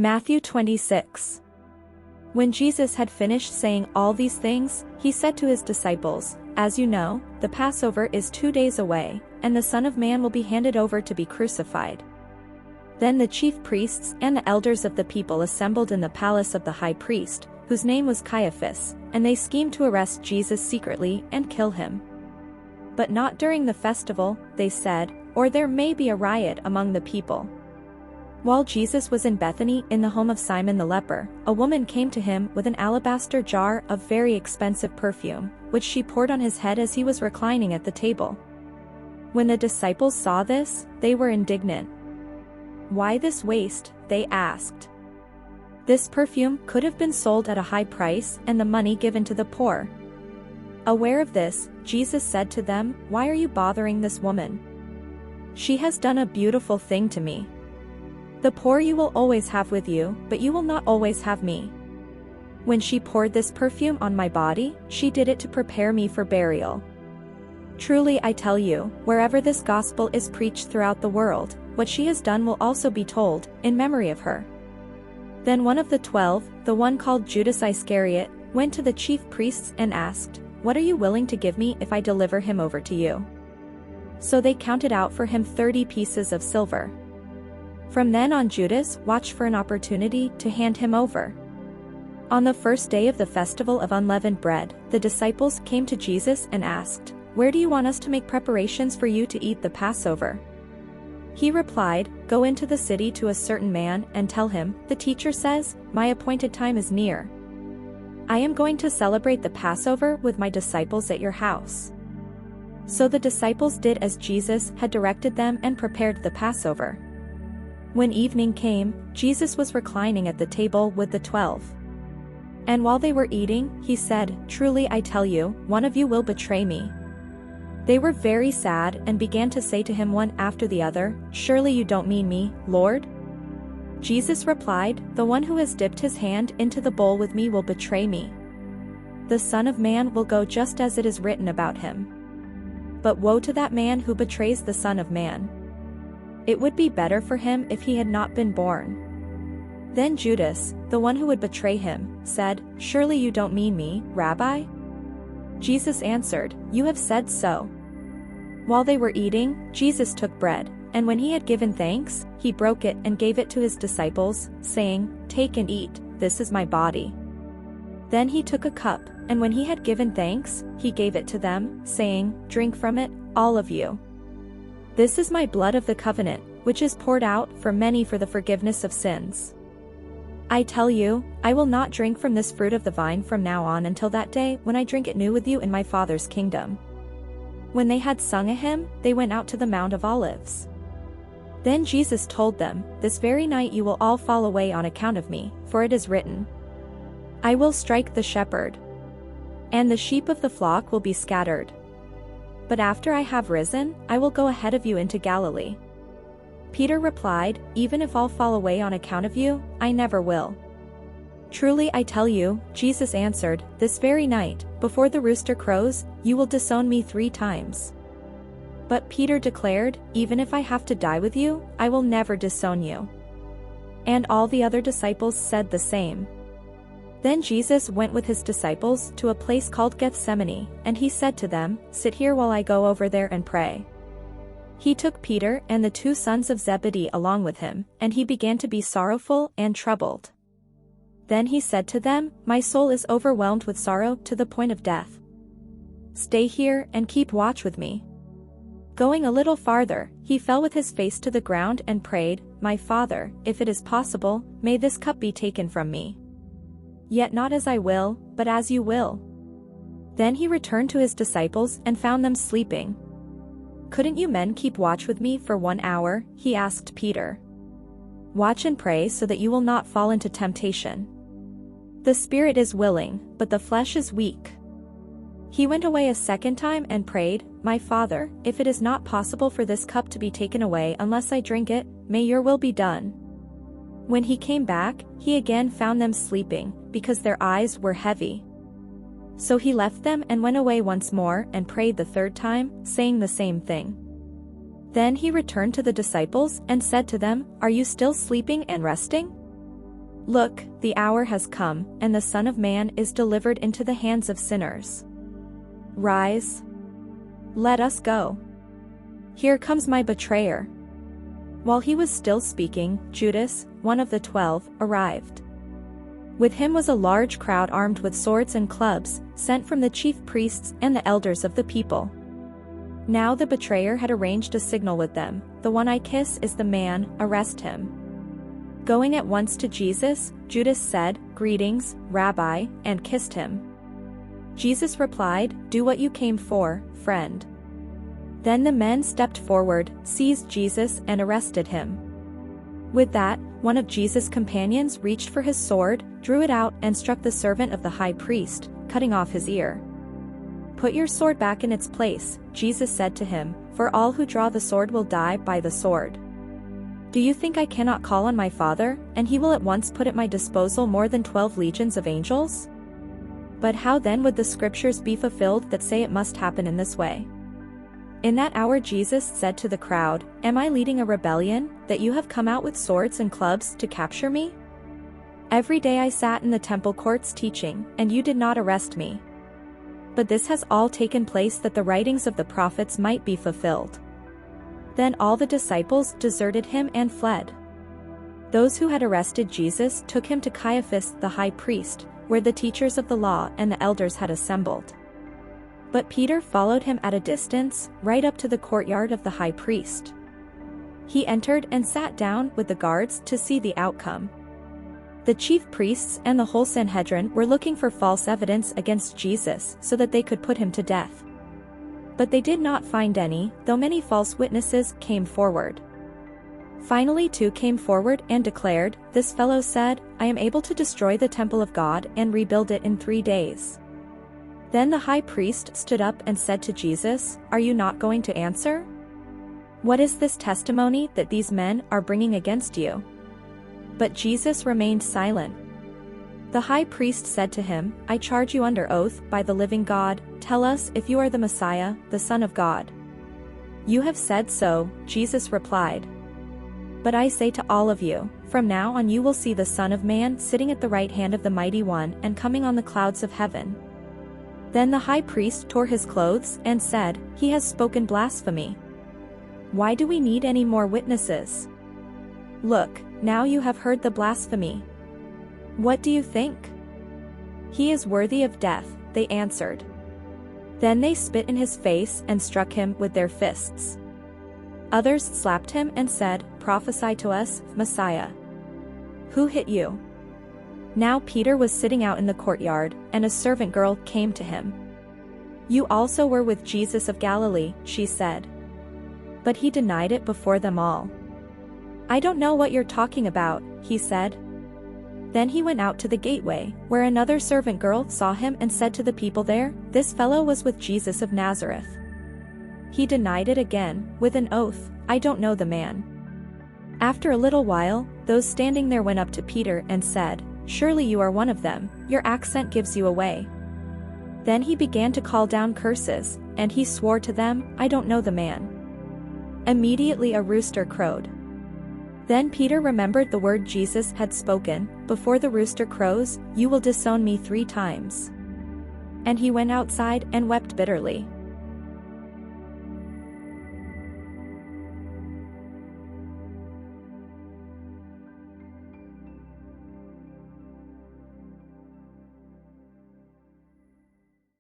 Matthew 26. When Jesus had finished saying all these things, he said to his disciples, "As you know, the Passover is 2 days away, and the Son of Man will be handed over to be crucified." Then the chief priests and the elders of the people assembled in the palace of the high priest, whose name was Caiaphas, and they schemed to arrest Jesus secretly and kill him. But not during the festival, they said, or there may be a riot among the people. While Jesus was in Bethany in the home of Simon the leper, a woman came to him with an alabaster jar of very expensive perfume, which she poured on his head as he was reclining at the table. When the disciples saw this, they were indignant. "Why this waste?" they asked. "This perfume could have been sold at a high price and the money given to the poor." Aware of this, Jesus said to them, "Why are you bothering this woman? She has done a beautiful thing to me. The poor you will always have with you, but you will not always have me. When she poured this perfume on my body, she did it to prepare me for burial. Truly I tell you, wherever this gospel is preached throughout the world, what she has done will also be told, in memory of her." Then one of the 12, the one called Judas Iscariot, went to the chief priests and asked, "What are you willing to give me if I deliver him over to you?" So they counted out for him 30 pieces of silver. From then on Judas watched for an opportunity to hand him over. On the first day of the festival of unleavened bread, the disciples came to Jesus and asked, "Where do you want us to make preparations for you to eat the Passover?" He replied, "Go into the city to a certain man and tell him, 'The teacher says, my appointed time is near. I am going to celebrate the Passover with my disciples at your house.'" So the disciples did as Jesus had directed them and prepared the Passover. When evening came, Jesus was reclining at the table with the 12. And while they were eating, he said, "Truly I tell you, one of you will betray me." They were very sad and began to say to him one after the other, "Surely you don't mean me, Lord?" Jesus replied, "The one who has dipped his hand into the bowl with me will betray me. The Son of Man will go just as it is written about him. But woe to that man who betrays the Son of Man. It would be better for him if he had not been born." Then Judas, the one who would betray him, said, "Surely you don't mean me, Rabbi?" Jesus answered, "You have said so." While they were eating, Jesus took bread, and when he had given thanks, he broke it and gave it to his disciples, saying, "Take and eat, this is my body." Then he took a cup, and when he had given thanks, he gave it to them, saying, "Drink from it, all of you. This is my blood of the covenant, which is poured out for many for the forgiveness of sins. I tell you, I will not drink from this fruit of the vine from now on until that day when I drink it new with you in my Father's kingdom." When they had sung a hymn, they went out to the Mount of Olives. Then Jesus told them, "This very night you will all fall away on account of me, for it is written, 'I will strike the shepherd, and the sheep of the flock will be scattered.' But after I have risen, I will go ahead of you into Galilee." Peter replied, "Even if all fall away on account of you, I never will." "Truly I tell you," Jesus answered, "this very night, before the rooster crows, you will disown me 3 times. But Peter declared, "Even if I have to die with you, I will never disown you." And all the other disciples said the same. Then Jesus went with his disciples to a place called Gethsemane, and he said to them, "Sit here while I go over there and pray." He took Peter and the 2 sons of Zebedee along with him, and he began to be sorrowful and troubled. Then he said to them, "My soul is overwhelmed with sorrow to the point of death. Stay here and keep watch with me." Going a little farther, he fell with his face to the ground and prayed, "My Father, if it is possible, may this cup be taken from me. Yet not as I will, but as you will." Then he returned to his disciples and found them sleeping. "Couldn't you men keep watch with me for 1 hour?" he asked Peter. "Watch and pray so that you will not fall into temptation. The spirit is willing, but the flesh is weak." He went away a second time and prayed, "My Father, if it is not possible for this cup to be taken away unless I drink it, may your will be done." When he came back, he again found them sleeping, because their eyes were heavy. So he left them and went away once more and prayed the 3rd time, saying the same thing. Then he returned to the disciples and said to them, "Are you still sleeping and resting? Look, the hour has come, and the Son of Man is delivered into the hands of sinners. Rise. Let us go. Here comes my betrayer." While he was still speaking, Judas, one of the 12, arrived. With him was a large crowd armed with swords and clubs, sent from the chief priests and the elders of the people. Now the betrayer had arranged a signal with them: "The one I kiss is the man, arrest him." Going at once to Jesus, Judas said, "Greetings, Rabbi," and kissed him. Jesus replied, "Do what you came for, friend." Then the men stepped forward, seized Jesus, and arrested him. With that, one of Jesus' companions reached for his sword, drew it out, and struck the servant of the high priest, cutting off his ear. "Put your sword back in its place," Jesus said to him, "for all who draw the sword will die by the sword. Do you think I cannot call on my Father, and he will at once put at my disposal more than 12 legions of angels? But how then would the scriptures be fulfilled that say it must happen in this way?" In that hour Jesus said to the crowd, "Am I leading a rebellion, that you have come out with swords and clubs to capture me? Every day I sat in the temple courts teaching, and you did not arrest me. But this has all taken place that the writings of the prophets might be fulfilled." Then all the disciples deserted him and fled. Those who had arrested Jesus took him to Caiaphas the high priest, where the teachers of the law and the elders had assembled. But Peter followed him at a distance, right up to the courtyard of the high priest. He entered and sat down with the guards to see the outcome. The chief priests and the whole Sanhedrin were looking for false evidence against Jesus so that they could put him to death. But they did not find any, though many false witnesses came forward. Finally 2 came forward and declared, "This fellow said, 'I am able to destroy the temple of God and rebuild it in 3 days.'" Then the high priest stood up and said to Jesus, "Are you not going to answer? What is this testimony that these men are bringing against you?" But Jesus remained silent. The high priest said to him, "I charge you under oath by the living God, tell us if you are the Messiah, the Son of God." "You have said so," Jesus replied. "But I say to all of you, from now on you will see the Son of Man sitting at the right hand of the Mighty One and coming on the clouds of heaven." Then the high priest tore his clothes and said, "He has spoken blasphemy. Why do we need any more witnesses? Look, now you have heard the blasphemy. What do you think?" "He is worthy of death," they answered. Then they spit in his face and struck him with their fists. Others slapped him and said, "Prophesy to us, Messiah. Who hit you?" Now Peter was sitting out in the courtyard, and a servant girl came to him. "You also were with Jesus of Galilee," she said. But he denied it before them all. "I don't know what you're talking about," he said. Then he went out to the gateway, where another servant girl saw him and said to the people there, "This fellow was with Jesus of Nazareth." He denied it again, with an oath, "I don't know the man." After a little while, those standing there went up to Peter and said, "Surely you are one of them, your accent gives you away." Then he began to call down curses, and he swore to them, "I don't know the man." Immediately a rooster crowed. Then Peter remembered the word Jesus had spoken, "Before the rooster crows, you will disown me 3 times." And he went outside and wept bitterly.